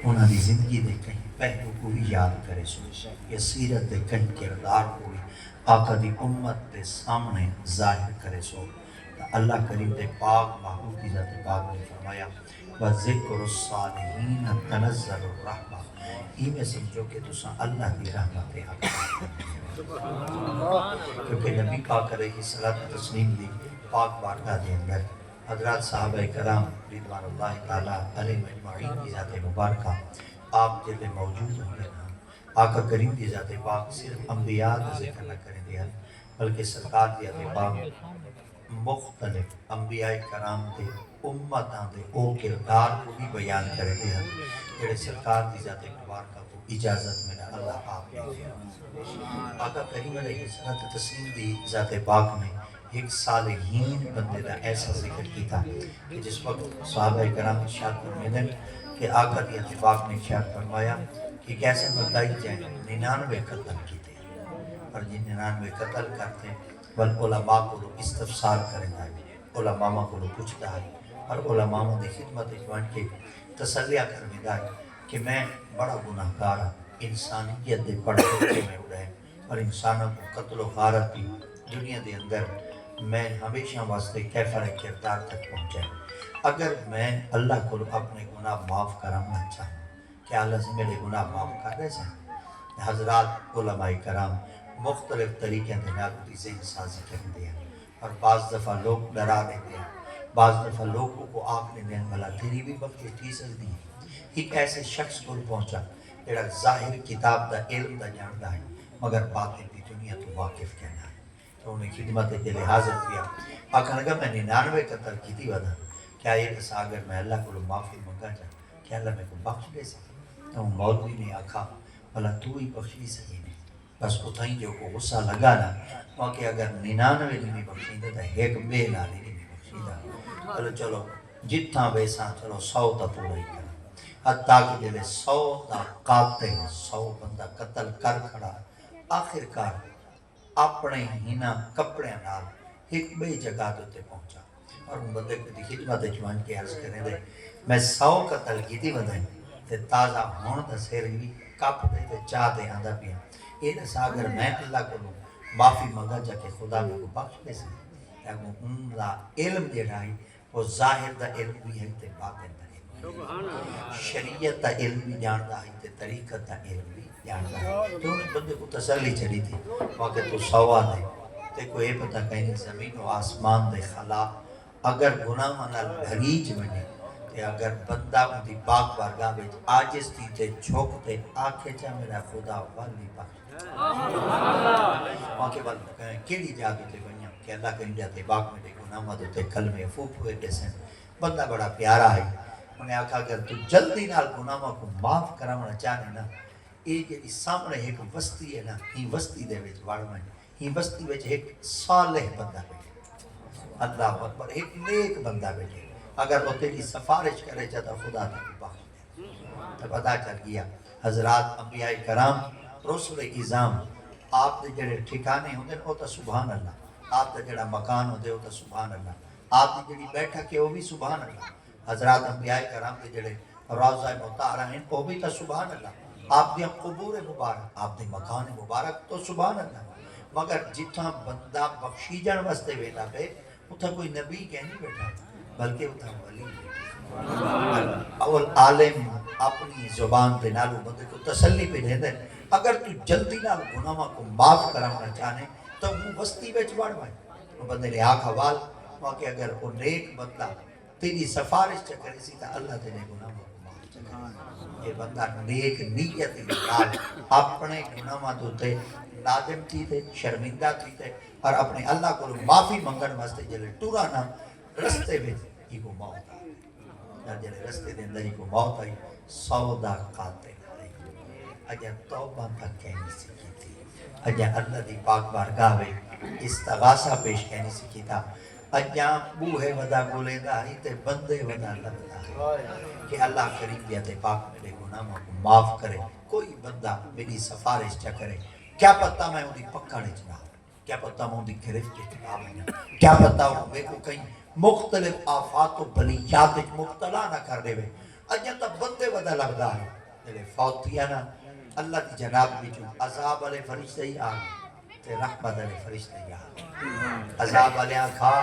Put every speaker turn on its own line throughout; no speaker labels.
انہاں دی زندگی دے کہیں پہلو کو بھی یاد کرے سو یا سیرت دے کہیں کردار کو بھی آقا دی امت دے سامنے ظاہر کرے سو۔ اللہ کریم دے پاک محبوب کی ذات پاک نے فرمایا وَذِكْرُ الصَّالِحِينَ تَنَزَّلُ الرَّحْمَةِ، یہ میں سمجھو کہ تساں اللہ کی رحمت حق کیونکہ نبی پاک علیہ الصلوۃ والتسلیم دی پاک بارگاہ دے اندر حضرات صحابہ کرام رضوان اللہ تعالیٰ علیہ مجمعین کی ذات مبارکہ آپ جب موجود ہوں گے نا، آقا کریم کی ذات پاک صرف انبیاء کا ذکر نہ کریں دیا بلکہ سرکار کی ذات پاک مختلف انبیاء کرام دے امتاں دے او کردار کو بھی بیان کریں دیا جڑے سرکار کی ذات مبارکہ کو اجازت میں اللہ آپ نے دیا۔ آقا کریم علیہ السلام دی ذات پاک نے ایک صالحین بندے دا ایسا ذکر کیتا کہ جس وقت صحابہ کرام ارشاد فرماتے ہیں کہ آقا دی ذات پاک نے ارشاد فرمایا کہ کیسے بتائی جائے 99 قتل کیتے اور جن 99 قتل کرتے والعلماء کو استفسار کریں گا، علماء کو پوچھتا ہے اور علماء دی خدمت جوان کے تسلیہ کرنے گا کہ میں بڑا گناہ گار ہوں، انسانیت دے بڑے کے میں اڑے اور انسانوں کو قتل و غارت کی دنیا دے اندر میں ہمیشہ واسطے کیفر کردار تک پہنچے۔ اگر میں اللہ کو اپنے گناہ معاف کرنا چاہوں کیا اللہ سے میرے گناہ معاف کر رہے ہیں؟ حضرات علماء کرام مختلف طریقے سے ناگتی ذہن سازی کرتے ہیں اور بعض دفعہ لوگ ڈرا دیتے ہیں، بعض دفعہ لوگوں کو آپ نے دین بھلا تیری بھی بخشش تھی سکتی ہے۔ ایک ایسے شخص کو پہنچا جڑا ظاہر کتاب دا علم دا جانتا ہے مگر باطن کی دنیا تو واقف کہنا ہے، تو انہیں خدمت کے لیے حاضر کیا۔ آقا نے کہا میں 99 قتل کی تھی ودا، کیا یہ کسا اگر میں اللہ کو معافی منگا جا کیا اللہ میں کو بخش دے سکتا؟ تو مولوی نے آکھا بھلا تو ہی بخشی سکی نہیں، بس اتھائیں جو کو غصہ لگا نا وہاں کہ اگر 99 نہیں بخشی دا ایک بے نالی نہیں بخشی دا، چلو جتھاں ویسا چلو 100 تا پورا ہی کرا، حتیٰ کہ جلے 100 تا قاتل 100 بندہ قتل کر کھڑا آخر کار اپنے ہینا کپڑے نال ایک بے جگہ دوتے پہنچا اور ان بندے کو دی خدمت جوان کے عرض کرنے دے میں 100 قتل کی تھی ودائیں تے تازہ ہون دا سیر بھی کپ دے تے چاہ دے آندہ پیا یہ نسا اگر میں اللہ کو معافی منگا جا کہ خدا میں کو بخش دے سکے لیکن ان دا علم دے رہی وہ ظاہر دا علم بھی ہے تے باطن دا علم شریعت دا علم بھی جانتا ہے تے طریقت دا علم بھی جانتا ہے۔ تو انہیں بندے کو تسلی چڑی تھی وہاں کہ تو سوا دے تے کوئی پتہ کہیں زمین و آسمان دے خلا اگر گناہ منال بھریج بنے تے اگر بندہ مدی پاک بارگاہ بیچ آجز تھی تے جھوک تے آنکھیں چاہ میرا خدا والی پاک وہاں کے بعد کیڑی جادو تے بنیا کہ اللہ کہیں جاتے باق میں دے گناہ مدو تے کلمے فوپ ہوئے جیسے بندہ بڑا پیارا ہے انہیں آکھا اگر تو جلدی نال گناہ کو معاف کرامنا چاہنے نا ایک سامنے ایک وستی ہے نا ہی وستی دے ویچ وارمائیں ہی وستی ویچ ایک صالح بندہ بیٹھے اللہ اکبر ایک نیک بندہ بیٹھے اگر وہ تیری سفارش کرے جاتا خدا تک بخش دے تو پتا چل گیا حضرات انبیاء کرام رسول اعظام آپ دے جڑے ٹھکانے ہوندے وہ تو سبحان اللہ، آپ دے جڑا مکان ہوندے وہ تو سبحان اللہ، آپ دی جڑی بیٹھک ہے وہ بھی سبحان اللہ، حضرات انبیاء کرام دے جڑے روضہ مطہرہ ہیں وہ بھی تو سبحان اللہ، آپ دی قبور مبارک آپ دی مکان مبارک تو سبحان اللہ، مگر جتھاں بندہ بخشی جان واسطے ویلا پہ اتھا کوئی نبی کہہ نہیں بیٹھا بلکہ اتھا ولی اول عالم اپنی زبان دے نالو بندے کو تسلی پہ دے دے اگر تو جلدی نال گناہ کو معاف کرنا چاہنے تو وہ وسطی بیچ بڑھ بھائی وہ بندے نے آنکھ حوال وہاں کہ اگر وہ نیک بندہ تیری سفارش چکرے سی تا اللہ تیرے گناہ کو معاف چکرے یہ بندہ نیک نیت نال اپنے گناہ دوتے نادم تھی تے شرمندہ تھی تے اور اپنے اللہ کو معافی منگن واسطے جلے ٹورانا رستے میں ہی کو موت آئی جلے رستے دے اندر ہی کو موت آئی سودا قاتل اجا توبہ تک کہنی سکی تھی اجا اللہ دی پاک بارگاہ میں استغاثہ پیش کہنی سکی تھا اجا بوہے ودا گولے دا ہی تے بندے ودا لگتا ہے کہ اللہ کریم دیا تے پاک میرے گناہوں کو معاف کرے کوئی بندہ میری سفارش چا کرے کیا پتہ میں انہیں پکڑے چنا کیا پتہ میں انہیں گرفت چنا کیا پتہ وہ کو کہیں مختلف آفات و بلیات مبتلا نہ کر دے اجا تا بندے ودا لگدا ہے جلے فوت تھیا نا اللہ دی جناب وچوں عذاب والے فرشتے ہی آ گئے تے رحمت والے فرشتے ہی آ گئے عذاب والے آکھا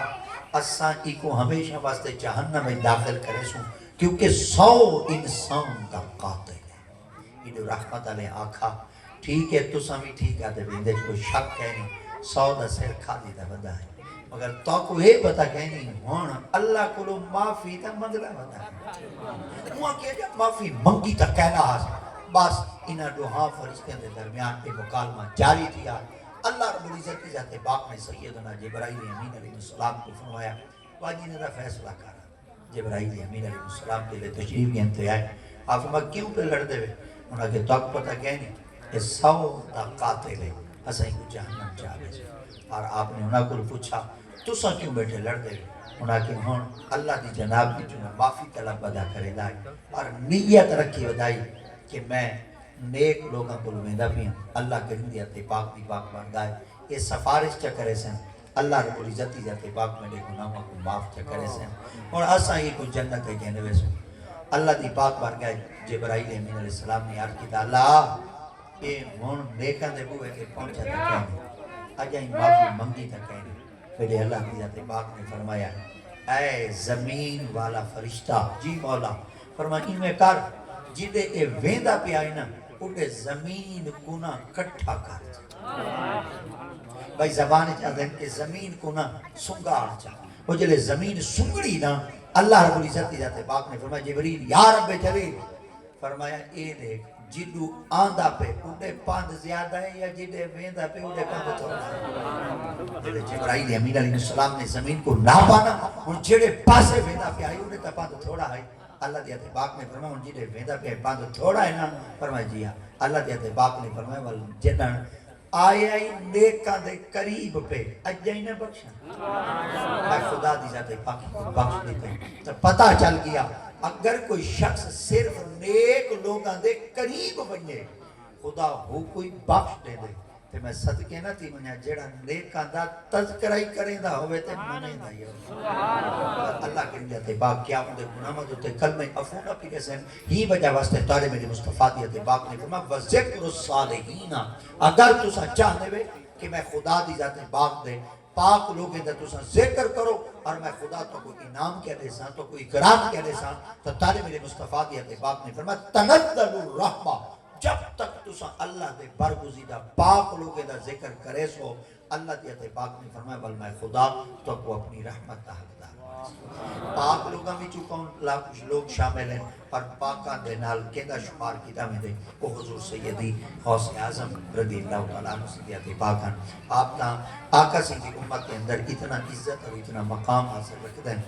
اساں کی کو ہمیشہ واسطے جہنم میں داخل کرے سوں کیونکہ 100 انسان دا قاتل ہے یہ رحمت والے آکھا ٹھیک ہے تساں بھی ٹھیک آتے بھی کوئی شک ہے نہیں 100 دا سر کھا دیتا بندہ ہے مگر تو کو یہ پتا کہنی ہون اللہ کو معافی تا منگلا بتا وہاں کیا جب معافی منگی تا کہنا حاصل بس انہا دوہاں فرشتے دے درمیان پہ مکالمہ جاری تھیا اللہ رب العزت کی ذات باق نے سیدنا جبرائیل امین علیہ السلام کو فرمایا واجی نے دا فیصلہ کرا جبرائیل امین علیہ السلام کے لئے تشریف کے انتہائی آپ فرمایا کیوں پہ لڑ دے ہوئے انہا کہ تو پتا کہنی یہ 100 دا قاتل ہے اسائی کو جہنم چاہے سے اور آپ نے انہا کو پوچھا تو سا کیوں بیٹھے لڑ دے انہا کہ ہون اللہ دی جناب کی چونہ معافی طلب بدا کرے دائی اور نیت رکھی ودائی کہ میں نیک لوگاں کو لویندہ بھی ہوں اللہ کے رندیت پاک دی پاک بردائے یہ سفارش چکرے سے اللہ رب العزتی جاتے پاک میں نے گناہوں کو معاف چکرے سے اور اسا ہی کو جنت ہے کہنے ویسے اللہ دی پاک بردائے جبرائیل امین علیہ السلام نے یار کی اللہ یہ ہون نیکاں دے بوئے کہ پہنچا تھا کہنے آجا ہی معافی منگی تھا کہنے پھر اللہ کی ذات پاک نے فرمایا اے زمین والا فرشتہ جی مولا فرمایا میں کر جدے اے ویندہ پہ آئی نا اٹھے زمین کو نا کٹھا کر بھائی زبان چاہتے ہیں کہ زمین کو نا سنگار چاہ وہ جلے زمین سنگڑی نا اللہ رب العزت کی ذات پاک نے فرمایا جبریل یا رب جلیل فرمایا اے دیکھ جدو آندہ پہ اٹھے پاند زیادہ ہے یا جدے ویندہ پہ اٹھے پاند تھوڑا ہے جلے جبرائیل امین علیہ السلام نے زمین کو ناپانا ان جڑے پاسے ویندہ پہ آئی اٹھے تا پاند تھوڑا ہے اللہ دیتے باق نے فرمایا ان جڑے ویندہ پہ پاند تھوڑا ہے نا فرمایا جی ہاں اللہ دیتے باق نے فرمایا جنن آیا ہی نیکہ دے قریب پہ اجائی نے بخشا میں خدا دی ذات پاکی کو بخش دیتے ہیں تو پتہ چل گیا اگر کوئی شخص صرف نیک لوگاں دے قریب بنے خدا ہو کوئی بخش دے دے تے میں صدقے نہ تھی منیا جیڑا نیکاں دا تذکرائی کریں دا ہوئے تے منے دا یہ اللہ کے لئے تے باق کیا ہوں دے گنامت ہوتے کلمہ افونہ پی کیسے ہی وجہ واسطے تارے میرے مصطفیٰ دیتے باق نے فرما وَذِكْرُ الصَّالِحِينَ اگر تُسا چاہنے وے کہ میں خدا دی ذات باق دے پاک لوگیں دے تُسا ذکر کرو اور میں خدا تو کوئی انعام کیا دے ساں تو کوئی اکرام کیا دے ساں تو تارے میرے مصطفیٰ دیتے باق نے فرما تَنَدَّلُ الرَّحْمَةِ جب تک تُسا اللہ دے برگزیدہ پاک لوگے دا ذکر کرے سو اللہ دیتے پاک نے فرمایا بل میں خدا تو کو اپنی رحمت کا حقدار پاک لوگاں بھی چکا کچھ لوگ شامل ہیں اور پاکاں دے نال کیندہ شمار کیتا میں دے وہ حضور سیدی غوث اعظم رضی اللہ تعالیٰ عنہ سے دیتے پاکاں آپ نا آقا سی کی امت کے اندر اتنا عزت اور اتنا مقام حاصل رکھتے ہیں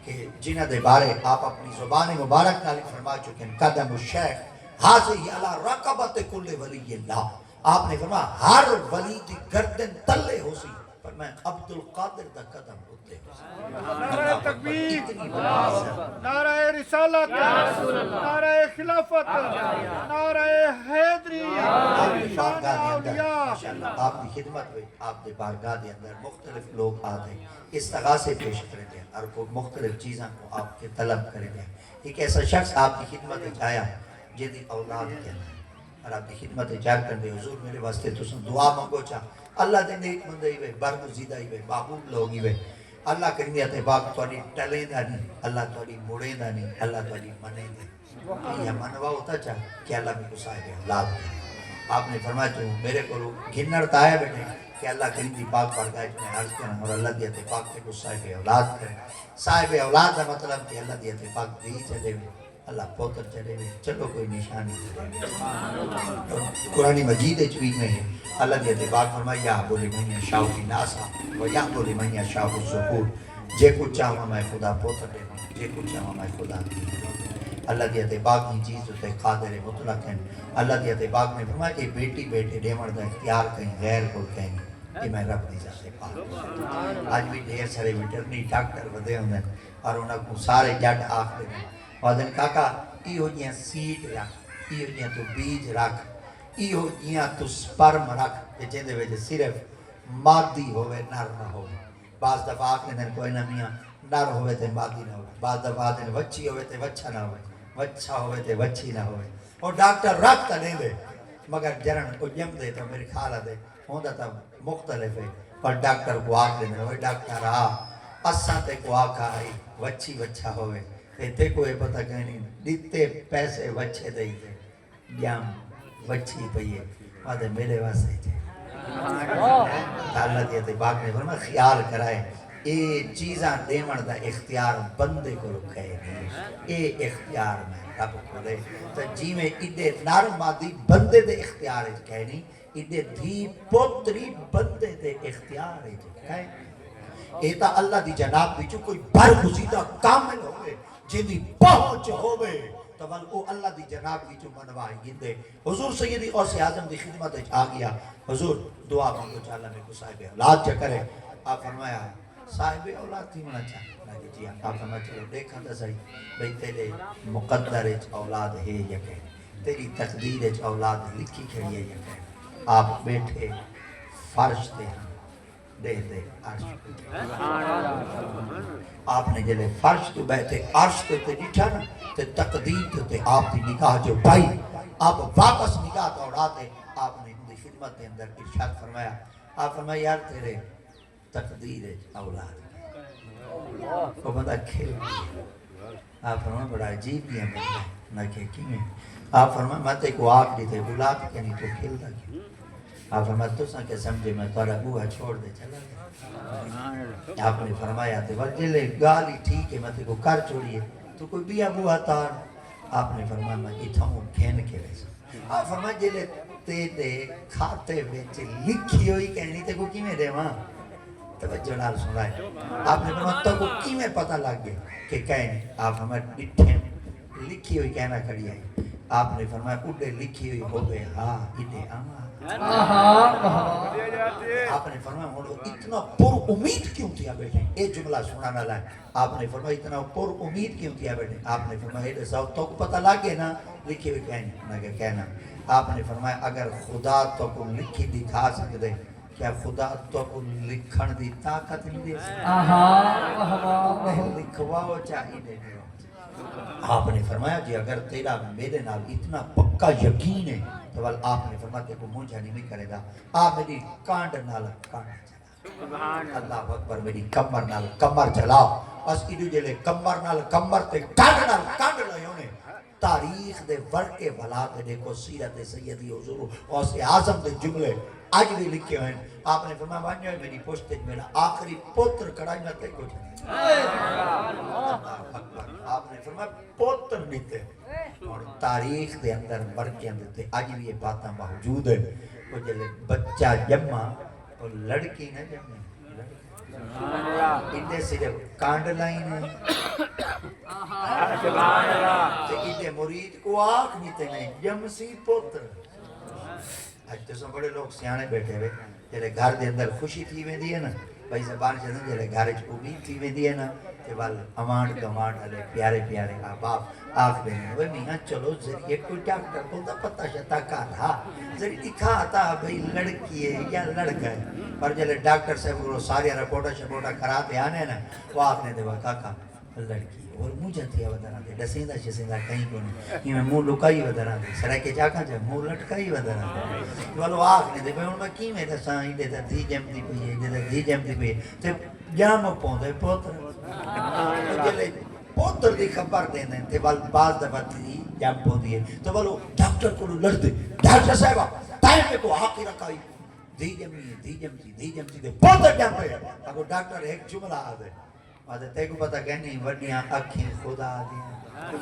کہ جنہ دے بارے آپ اپنی زبان مبارک نالی فرما چکے ہیں قدم الشیخ حاضر علی رقبت کل ولی اللہ آپ نے فرمایا ہر ولی دی گردن تلے ہو سی پر میں عبدالقادر دا قدم ہوتے
نعرہ تکبیر نعرہ رسالت نعرہ خلافت نعرہ حیدری شان اولیاء
آپ کی خدمت ہوئی آپ دے بارگاہ دے اندر مختلف لوگ آتے ہیں استغاثے پیش کریں دیں اور کوئی مختلف چیزاں کو آپ کے طلب کریں دیں ایک ایسا شخص آپ کی خدمت آیا جیدی اولاد کہنا ہے اور آپ کی خدمت جار کر دے حضور میرے واسطے تو سن دعا مانگو چاہ اللہ دے نیک مندے ہوئے برگزیدہ ہوئے معبود لوگ ہوئے اللہ کرنی آتے باق توڑی ٹلیں دا نہیں اللہ توڑی مڑیں دا نہیں اللہ توڑی منیں دا یہ منوا ہوتا چاہ کہ اللہ میں کو صاحب اولاد ہے آپ نے فرمایا تو میرے کو گھنر تایا بیٹھے کہ اللہ کرنی پاک پڑھتا ہے میں عرض کرنا اور اللہ دیتے پاک کے کو صاحب اولاد کریں صاحب اولاد کا مطلب کہ اللہ دیتے پاک دی چلے ہوئے اللہ پوتر چلے ہوئے چلو کوئی نشانی قرآن مجید چوی میں ہے اللہ دیتے باق فرمایا یا بولی منیا شاہ کی ناسا و یا بولی منیا شاہ الزقور جے کو چاہوا میں خدا پوتر دے جے کو چاہوا میں خدا اللہ دیتے باق ہی چیز ہوتے قادر مطلق ہیں اللہ دیتے باق نے فرمایا کہ بیٹی بیٹے ڈیمر دا اختیار کہیں غیر کو کہیں کہ میں رب نہیں جاتے پاک آج بھی ڈھیر سارے ویٹرنی ڈاکٹر بدے ہوں اور انہوں کو سارے جٹ آخ دے وادن کاکا ایہو جیاں سیڈ رکھ ایہو جیاں تو بیج رکھ ایہو جیاں تو سپرم رکھ جیندے ویجے صرف مادی ہوئے نر نہ ہوئے بعض دفعہ آخر دن کوئی نہ میاں نر ہوئے تے مادی نہ ہوئے بعض دفعہ دن وچی ہوئے تے وچھا نہ ہوئے وچھا ہوئے تے وچھی نہ ہوئے اور ڈاکٹر رکھ تا نہیں دے مگر جرن کو جم دے تو میری خالہ دے ہوندہ تا مختلف ہے اور ڈاکٹر کو آگ دینے ہوئے ڈاکٹر اساں تے کو آکھا آئی وچھی وچھا ہوئے تے کوئی پتہ کہنی دیتے پیسے وچھے دے دے جام وچھی پئیے وہاں میرے واسطے تھے اللہ دیتے باق نے فرمایا خیال کرائے اے چیزاں دیمن دا اختیار بندے کو رکھے نہیں اے اختیار میں رب کو دے تو جی میں ایڈے نارمادی بندے دے اختیار ہے کہنی ایڈے دھی پوتری بندے دے اختیار ہے کہیں اے تا اللہ دی جناب بھی جو کوئی برگزیدہ کامل ہوئے جن دی پہنچ ہوئے تو بل او اللہ دی جناب بھی جو منوائی گندے حضور سیدی غوث اعظم دی خدمت آ گیا حضور دعا مانگو چاہلا میں کو صاحب اولاد جا کرے آپ فرمایا صاحب اولاد تھی منا چاہتا ہے جی آپ فرمایا چلو دیکھا تا صحیح بھئی تیرے مقدر اولاد ہے یا کہ تیری تقدیر اولاد لکھی کھڑی ہے یا کہ آپ بیٹھے فرش تے ہیں دے دے عرش آپ نے جلے فرش تو بیٹھے عرش تو تے ڈٹھا نا تے تقدیر تے آپ دی نگاہ جو پائی آپ واپس نگاہ دوڑاتے آپ نے ان دی خدمت کے اندر ارشاد فرمایا آپ فرمایا یار تیرے تقدیر اولاد وہ بندہ کھل آپ فرمایا بڑا عجیب بھی ہے نہ کہ کیوں آپ فرمایا میں تے کو آگ دی تے اولاد کے نہیں تو کھل دا کیوں آپ فرمایا تو ساں کہ سمجھے میں تورا بوہا چھوڑ دے چلا گیا آپ نے فرمایا تے وجلے گالی ٹھیک ہے میں تے کو کر چھوڑیے تو کوئی بیا بوہا تار آپ نے فرمایا میں اتھا ہوں کھین کے ویسا آپ فرمایا جلے تے کھاتے بیچ لکھی ہوئی کہنی تے کو کی میں دے وہاں توجہ نال سنائے آپ نے فرمایا تو کو کی میں پتہ لگ گئے کہ کہنی آپ فرمایا ڈٹھیں لکھی ہوئی کہنا کری آئی آپ نے فرمایا اڈے لکھی ہوئی ہو گئے ہاں اڈے آماں آپ نے فرمایا مولو اتنا پر امید کیوں تھیا بیٹھے ایک جملہ سنانا لائے آپ نے فرمایا اتنا پر امید کیوں تھیا بیٹھے آپ نے فرمایا ایڈے صاحب تو کو پتہ لگے نا لکھی ہوئی کہنا آپ نے فرمایا اگر خدا تو کو لکھی دکھا سکتے کیا خدا تو کو لکھن دی طاقت نہیں دے سکتے لکھواؤ چاہیے آپ نے فرمایا جی اگر تیرا میرے نال اتنا پکا یقین ہے تو بل آپ نے فرمایا کہ وہ مجھے نہیں کرے گا آپ میری کانڈ نال کانڈ چلا اللہ اکبر میری کمر نال کمر چلاؤ اس کی جو جلے کمر نال کمر تے کانڈ نال کانڈ لئے ہونے تاریخ دے ورکے بھلا دے دیکھو سیرت سیدی حضور غوث اعظم دے جملے آج بھی لکھے ہوئے آپ نے فرمایا بانجو میری پوچھتے میرا آخری پوتر کڑائی میں تے کو چلے آپ نے فرمایا پوتر نیتے اور تاریخ دے اندر ورکے اندر تے آج بھی یہ باتاں موجود ہے وہ جلے بچہ جمع اور لڑکی نہ جمع انڈے صرف کانڈ لائن ہے انڈے مرید کو آنکھ نیتے نہیں جمسی پوتر آج تو سن بڑے لوگ سیانے بیٹھے ہوئے جلے گھر دے اندر خوشی تھی میں دی ہے نا بھائی زبان چاہتے ہیں جلے گھر امید تھی میں دی ہے نا کہ بل امان گمان علی پیارے پیارے آپ آنکھ دینے وہ میاں چلو ذریعے کوئی ڈاکٹر بولتا پتہ شتا کر رہا ذریعے دکھا آتا بھئی لڑکی ہے یا لڑکا ہے پر جلے ڈاکٹر صاحب وہ ساری رپورٹا کراتے آنے نا وہ آپ نے دیوا کاکا لڑکی اور مجھے تھی ودران دے ڈسیندہ شسیندہ کہیں کو نہیں یہ میں مو لکائی ودران دے سرائے کے چاکاں چاہے مو لٹکائی ودران دے والو آگ نے دے بھئی ان میں کی میں دساں ہی دے تا دھی جم دی پئی ہے دے تا دھی جم دی پئی ہے تے جام پوندے پوتر جلے پوتر دی خبر دیں دیں تے وال باز دفعہ تھی جام پوندی ہے تو والو ڈاکٹر کو لڑ دے ڈاکٹر صاحبہ ٹائم پہ کو آخی رکھائی دھی جمتی دے پوتر جام پہ اگر ڈاکٹر ایک جملہ آ دے آدھے تے کو پتہ کہنی وڈیاں اکھیں خدا دیا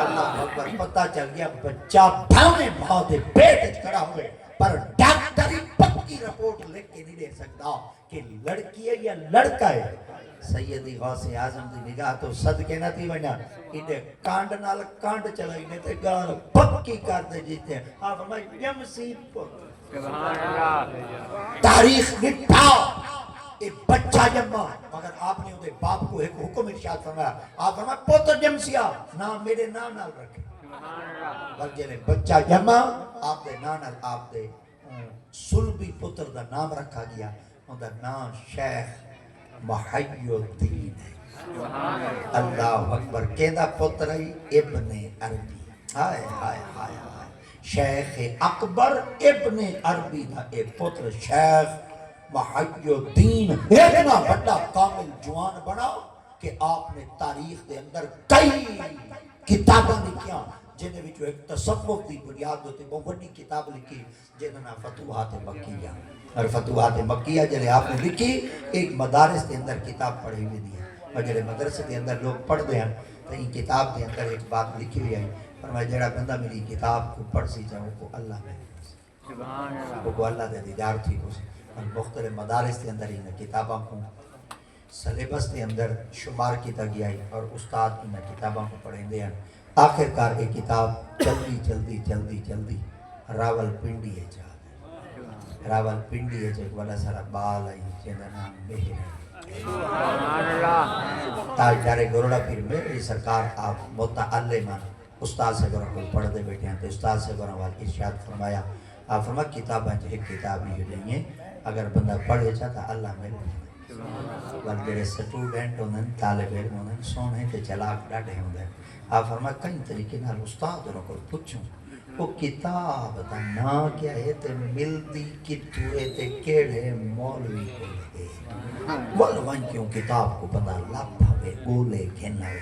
اللہ اکبر پتہ چل گیا بچہ بھانے بہت پیٹ کھڑا ہوئے پر ڈاکٹری پکی رپورٹ لکھ کے نہیں دے سکتا کہ لڑکی ہے یا لڑکا ہے سیدی غوث اعظم دی نگاہ تو صدقے نہ تھی وجہ انہیں کانڈ نال کانڈ چلائی نے تے گال پکی کر دے جیتے آپ ہمیں جمسی پتر تاریخ نٹھاؤ ایک بچہ جمع مگر آپ نے انہیں باپ کو ایک حکم ارشاد فرمایا آپ فرمایا پوتر جمسیا نام میرے نام نال رکھے بلکہ نے بچہ جمع آپ دے نام نال آپ دے سلبی پتر دا نام رکھا گیا ان دا نام شیخ محی الدین ہے اللہ اکبر کہندا پتر ابن عربی ہائے ہائے ہائے ہائے شیخ اکبر ابن عربی دا اے پتر شیخ محی الدین اتنا بڑا کامل جوان بنا کہ آپ نے تاریخ دے اندر کئی کتاباں لکھیاں جنہیں وچوں ایک تصوف دی بنیاد ہوتی بہت بڑی کتاب لکھی جنہاں نام فتوحات مکیہ اور فتوحات مکیہ جلے آپ نے لکھی ایک مدارس دے اندر کتاب پڑھی ہوئی دی ہے اور جلے مدرسے دے اندر لوگ پڑھ دے ہیں تو ان کتاب دے اندر ایک بات لکھی ہوئی ہے فرمایا جڑا بندہ میری کتاب کو پڑھ سی جاؤ کو اللہ میں کو اللہ دے دیدار تھی کو اور مختلف مدارس دے اندر انہیں کتاباں کو سلیبس دے اندر شمار کیتا گیا ہے اور استاد انہیں کتاباں کو پڑھیں دے ہیں آخر کار ایک کتاب جلدی راول پنڈی ہے جا راول پنڈی ہے جو ایک بڑا سارا بال آئی جنہا نام مہر تاجدار گروڑا پیر میری سرکار آپ متعلمان استاد سے گروڑا کو پڑھ دے بیٹھے ہیں تو استاد سے گروڑا والی ارشاد فرمایا آپ فرمایا کتابیں جو ایک کتاب ہی ہو جائیں گے اگر بندہ پڑھے چاہتا اللہ میرے بل جڑے سٹوڈنٹ ہوندن طالب علم ہوندن سونے تے چلاک ڈاڈے ہوندن آپ فرمایا کئی طریقے نال استاد انہوں کو پوچھوں وہ کتاب دا نا کیا ہے تے ملدی کتوے تے کیڑے مولوی کو لگے مولوان کیوں کتاب کو بندہ لپا ہوئے گولے کھینا ہوئے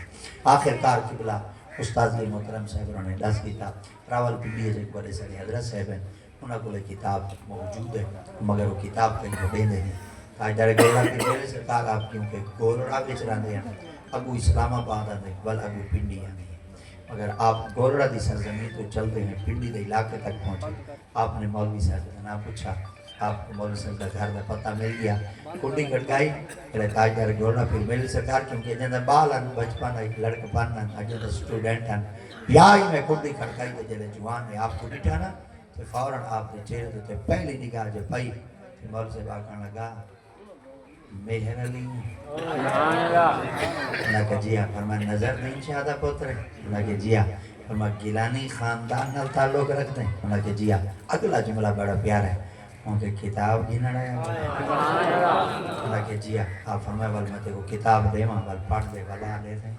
آخر کار قبلہ استاد لی محترم صاحب انہوں نے ڈس کتاب راول پنڈی ہے جو ایک بڑے ساری حضرت صاحب ہیں انہوں کو لے کتاب موجود ہے مگر وہ کتاب کہیں کو دے دیں تاجدار گولڑا کی میرے سرکار آپ کیونکہ گولڑا بیچ رہے ہیں اگو اسلام آباد آنے بل اگو پنڈی آنے اگر آپ گولڑا دی سرزمین تو چلتے ہیں پنڈی دے علاقے تک پہنچے آپ نے مولوی صاحب سے نام پوچھا آپ کو مولوی صاحب کا گھر میں پتہ مل گیا کنڈی کٹکائی پہلے تاجدار گولڑا پھر میری سرکار کیونکہ جنہیں بال ہیں بچپن ہے لڑک پن ہیں جنہیں سٹوڈنٹ ہیں یا ہی میں کنڈی کٹکائی تو جلے جوان نے آپ کو بٹھانا تو فوراً آپ نے چہرے دیتے پہلی نگاہ جو پائی پھر مولوی صاحب آکھنے لگا مہر علی انہاں کہ جی ہاں فرمایا نظر نہیں چاہتا پتر ہے انہاں کہ جی ہاں فرمایا گیلانی خاندان نال تعلق رکھتے ہیں انہاں کہ جی ہاں اگلا جملہ بڑا پیارا ہے انہاں کہ کتاب گھنڑا ہے انہاں کہ جی ہاں آپ فرمایا والمتے کو کتاب دے ماں وال پڑھ دے ولا لے دیں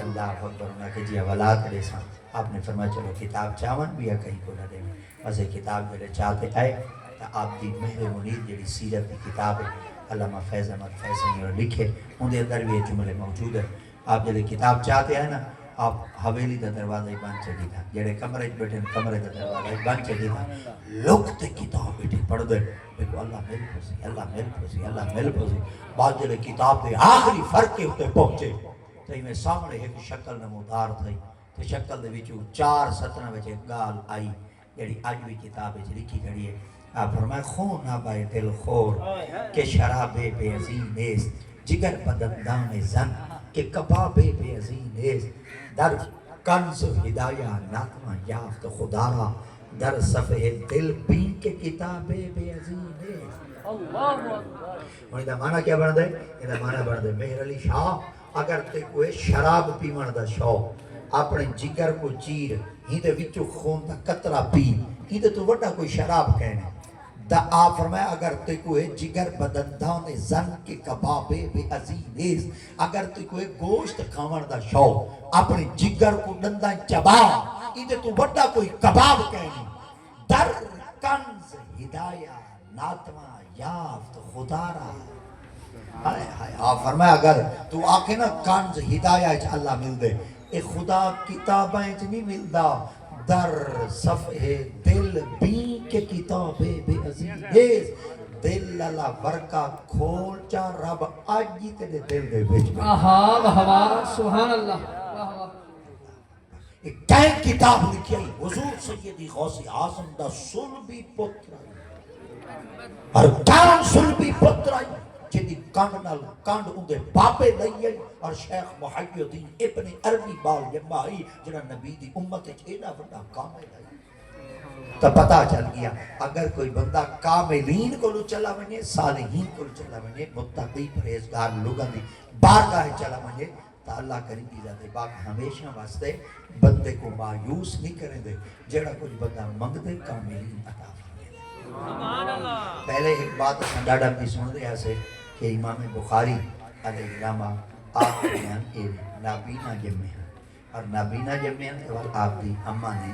اللہ اکبر انہاں کہ جی ہاں ولاد لے ساں آپ نے فرمایا چلو کتاب چاون بھی ہے کہیں کو نہ دے ویسے کتاب جلے چاہتے آئے تو آپ دی مہر منیر جڑی سیرت کی کتاب ہے علامہ فیض احمد فیض نے لکھے ان دے اندر بھی یہ جملے موجود ہیں آپ جلے کتاب چاہتے ہیں نا آپ حویلی دا دروازہ ہی بند چلی تھا جڑے کمرے بیٹھے کمرے دا دروازہ ہی بند چلی تھا لوگتے کتاب بیٹھے پڑھ دے دیکھو اللہ مل پھوسی اللہ مل پھوسی اللہ مل پھوسی بعد جلے کتاب دے آخری فرق کے ہوتے پہنچے تو ہی میں سامنے ایک شکل نمودار تھا تو شکل دے وچوں 4 سطرہ وچ ایک گال آئی جڑی اج بھی کتاب وچ لکھی کھڑی ہے آپ فرمائے خون آبائے دل خور کہ شراب بے عظیم نیست جگر بدندان زن کہ کباب بے عظیم نیست در کنز ہدایہ ناتمہ یافت خدارا در صفحے دل بین کے کتاب بے عظیم نیست اور یہ معنی کیا بڑھ دے؟ یہ معنی بڑھ دے مہر علی شاہ اگر تے کوئی شراب پیمن دا شوق اپنے جگر کو چیر ہی دے وچو خون دا قطرہ پی ہی دے تو وڈا کوئی شراب کہنے دا آپ فرمایا اگر تے کوئی جگر بدندان زن کے کبابے بے عزیز اگر تے کوئی گوشت کھاون دا شوق اپنے جگر کو ڈندا چبا ایدے تو بڑا کوئی کباب کہنی در کنز ہدایہ ناتمہ یافت خدارا ہائے ہائے آپ فرمایا اگر تو آکے نا کنز ہدایہ اللہ مل دے اے خدا کتابیں نہیں ملدا در صفحے دل بین کے کتابیں بے عزیز دل اللہ برکہ کھول چا رب آجی تیرے دل دے بیچ میں
آہا بہوا سبحان اللہ
ایک کہیں کتاب لکھی آئی حضور سیدی غوث اعظم دا سلبی پتر اور کان سلبی پتر آئی جدی کانڈ اندے باپے لئی آئی اور شیخ محی الدین ابن عربی بال جمع آئی جنہا نبی دی امت چھینا بڑا کامل آئی تو پتا چل گیا اگر کوئی بندہ کاملین کو لو چلا بنے صالحین کو لو چلا بنے متقی پریزگار لوگاں دی بارگاہ چلا بنے تو اللہ کریم کی ذات پاک ہمیشہ واسطے بندے کو مایوس نہیں کریں دے جڑا کچھ بندہ منگ دے کاملین عطا پہلے ایک بات ڈاڈا بھی سن دیا سے کہ امام بخاری علیہ السلام آپ کے بیان اے نابینا جمے ہیں اور نابینا جمے ہیں ول آپ دی اماں نے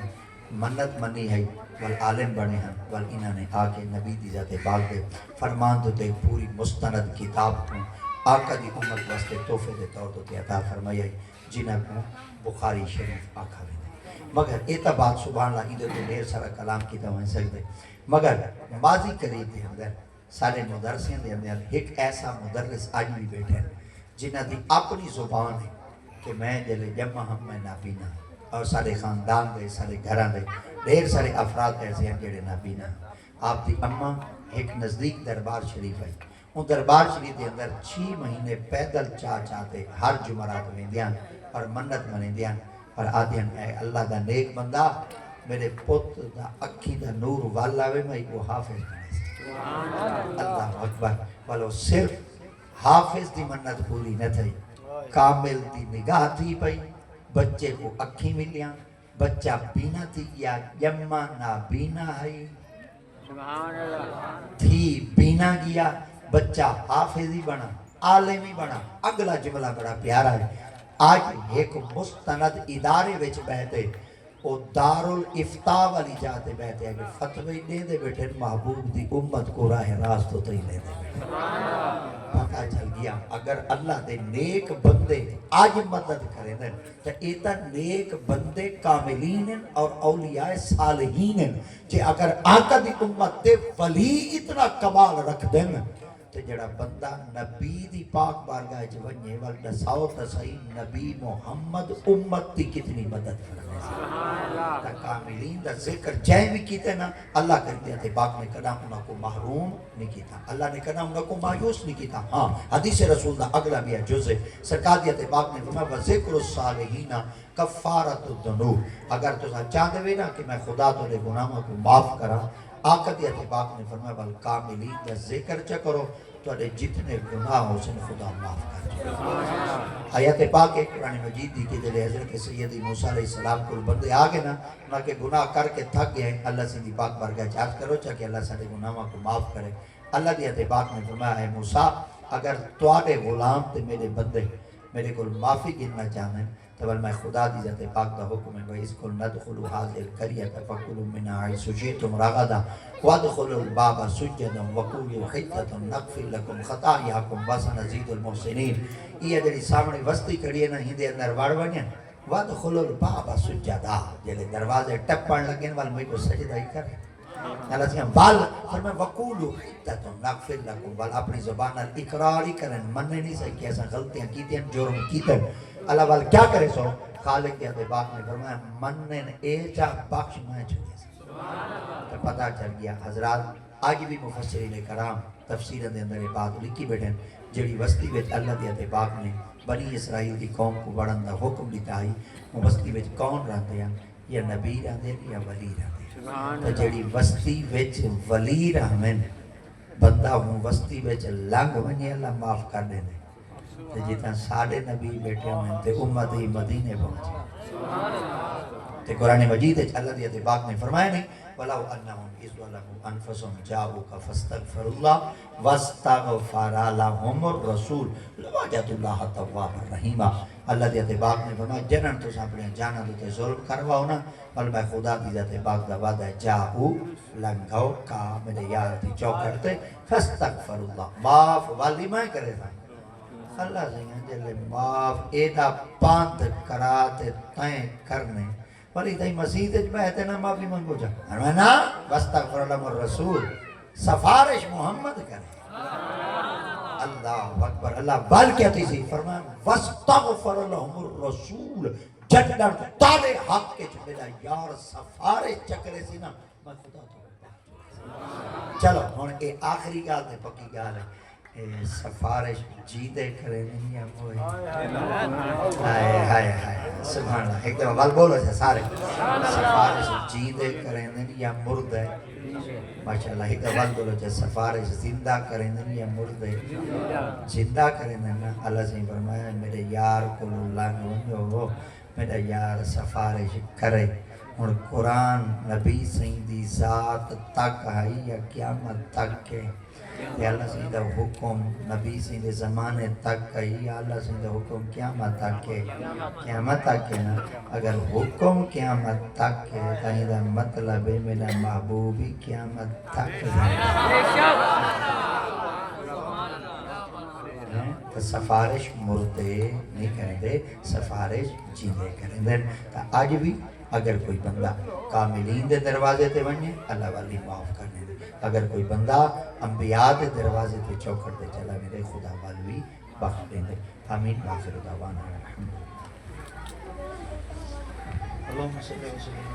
منت منی ہے ول عالم بنے ہیں ول انہاں نے آ کے نبی دی ذات پاک دے فرمان تو تے پوری مستند کتاب کو آقا دی امت واسطے تحفے دے طور تے عطا فرمائی ہے جنہاں کو بخاری شریف آکھا وے مگر ایتا بات سبحان اللہ ادھر تو ڈھیر سارا کلام کی تو سکتے مگر ماضی قریب دے اندر سارے مدرسیں دے اندر ایک ایسا مدرس آج بھی بیٹھے ہیں جنہ دی اپنی زبان ہے کہ میں جلے جمع ہم میں نابینا اور سارے خاندان دے سارے گھران دے ڈھیر سارے افراد ایسے ہیں جڑے نابینا آپ دی اماں ایک نزدیک دربار شریف ہے ان دربار شریف دے اندر 6 مہینے پیدل چاہتے ہر جمعرات میں دیاں اور منت منے دیاں اور آدھیاں اے اللہ دا نیک بندہ میرے پت دا اکھی دا نور والا وے میں وہ حافظ بنے سے اللہ اکبر بلو صرف حافظ دی منت پوری نہ تھی کامل دی نگاہ تھی پئی بچے کو اکھی ملیاں بچہ بینا تھی یا جمع نہ بینا ہے تھی بینا گیا بچہ حافظی بنا عالمی بنا اگلا جملہ بڑا پیارا ہے آج ایک مستند ادارے وچ بہتے او دارالفتاء والی جاتے بہتے ہیں کہ فتوی دے دے بیٹھے محبوب دی امت کو راہ راست تو ہی لے دے بیٹھے پتہ چل گیا اگر اللہ دے نیک بندے آج مدد کریں دیں تو ایتا نیک بندے کاملین ہیں اور اولیاء صالحین ہیں کہ اگر آقا دی امت دے ولی اتنا کمال رکھ دیں تو جڑا بندہ نبی دی پاک بارگاہ ونجے ول دساؤ تصحیح نبی محمد امت دی کتنی مدد کرنے سے کاملین دا ذکر جائیں بھی کیتے نا اللہ کر دیا تھے پاک نے کہنا انہوں کو محروم نہیں کیتا اللہ نے کہنا انہوں کو مایوس نہیں کیتا ہاں حدیث رسول دا اگلا بھی ہے جزء سرکار دیا تھے پاک نے فرمایا وذکر الصالحین کفارت الذنوب اگر تو چاہتے ہوئے نا کہ میں خدا تو لے گناہوں کو معاف کرا آقا دی اتباق نے فرمایا بل کاملین دا ذکر چا کرو تو اڑے جتنے گناہ ہو سن خدا معاف کر آیت پاک ایک قرآن مجید دی کہ دلے حضرت سیدی موسیٰ علیہ السلام کو بندے آگے نا انہاں کے گناہ کر کے تھک گئے اللہ سے دی پاک بارگاہ چاہت کرو چاہ کہ اللہ سارے گناہوں کو معاف کرے اللہ دی اتباق نے فرمایا ہے موسیٰ اگر توڑے غلام تے میرے بندے میرے کو معافی گننا چاہنے تو میں خدا دی ذات پاک دا حکم ہے وَإِذْ قُلْنَا ادْخُلُوا هَٰذِهِ الْقَرْيَةَ فَكُلُوا مِنْهَا حَيْثُ شِئْتُمْ رَغَدًا وَادْخُلُوا الْبَابَ سُجَّدًا وَقُولُوا حِطَّةٌ نَغْفِرْ لَكُمْ خَطَايَاكُمْ وَسَنَزِيدُ الْمُحْسِنِينَ یہ جڑی سامنے وسطی کھڑی ہے نا ہندے اندر وڑ ونیا وَادْخُلُوا الْبَابَ سُجَّدًا جڑے دروازے ٹپن لگے وال مجھ کو سجدہ ہی کرے اللہ سے بال فرمائے وَقُولُوا حِطَّةٌ نَغْفِرْ لَكُمْ بال اپنی زبان اقرار ہی کریں مننے نہیں سکے کہ ایسا غلطیاں کیتے ہیں جرم کیتے ہیں اللہ وال کیا کرے سو خالق کے اتباق نے فرمایا منن اے جا بخش میں چھوڑے سے تو پتہ چل گیا حضرات آج بھی مفسرین کرام تفسیر دے اندر بات لکھی بیٹھے جڑی وسطی وچ اللہ دے اتباق نے بنی اسرائیل کی قوم کو بڑھن دا حکم دیتا ہے وہ وسطی وچ کون رہتے ہیں یا نبی رہتے ہیں یا ولی رہتے ہیں تو جڑی وسطی وچ ولی رہمن بندہ ہوں وسطی وچ لنگ ونی اللہ معاف کر دے دے جتنا ساڑھے نبی بیٹھے ہوئے تے امت ہی مدینے پہنچے تے قرآن مجید اللہ دی اتباق نے فرمایا نہیں وَلَوْ أَنَّهُمْ إِذْ ظَلَمُوا أَنفُسَهُمْ جَاءُوكَ فَاسْتَغْفَرُوا اللَّهَ وَاسْتَغْفَرَ لَهُمُ الرَّسُولُ لَوَجَدُوا اللَّهَ تَوَّابًا رَحِيمًا اللہ دی اتباق نے فرمایا جنن تو اپنے جانا تو تے ظلم کرواؤ نا بل میں خدا دی اتباق دا وعدہ ہے جاؤ لنگاؤ کا میرے یار دی چوکڑتے فَاسْتَغْفَرُوا اللَّهَ معاف والی میں کرے تھا اللہ سے جلے معاف ایدہ پانت کراتے تائیں کرنے ولی تائی مسیح بہتے نا معافی منگو جا نا وَاسْتَغْفِرْ لَهُمُ الرَّسُولُ سفارش محمد کرے اللہ اکبر اللہ بال کیا تھی سی فرمایا وَاسْتَغْفِرْ لَهُمُ الرَّسُولُ جنڈر تالے حق کے جو میرا یار سفارش چکرے سی نا میں خدا تو چلو ہون اے آخری گال دے پکی گال ہے سفارش جیدے کرے نہیں ہے وہ ہائے سبحان اللہ ایک دفعہ بال بولو جا سارے سفارش جیدے کرے نہیں یا مرد ہے ماشاءاللہ ایک دفعہ بال بولو جا سفارش زندہ کرے نہیں یا مرد ہے زندہ کرے نہیں اللہ سے فرمایا میرے یار کو اللہ نو میرا یار سفارش کرے اور قرآن نبی سیدی ذات تک ہے یا قیامت تک ہے تے اللہ سی دا حکم نبی سی دے زمانے تک ہے، اللہ سی دا حکم قیامت تک ہے، قیامت تک ہے نا. اگر حکم قیامت تک ہے تو یہ دا مطلب ہے میرا محبوب ہی قیامت تک ہے. تو سفارش مردے نہیں کریں دے، سفارش جیندے کریں دے. تو آج بھی اگر کوئی بندہ کاملین دے دروازے تے بننے اللہ والی معاف کرنے دے، اگر کوئی بندہ انبیاء دے دروازے تے چوکھٹ دے چلا میرے خدا والی بخش دیں دے. آمین. آخر دعوانا الحمدللہ. اللہم صلی اللہ علیہ وسلم.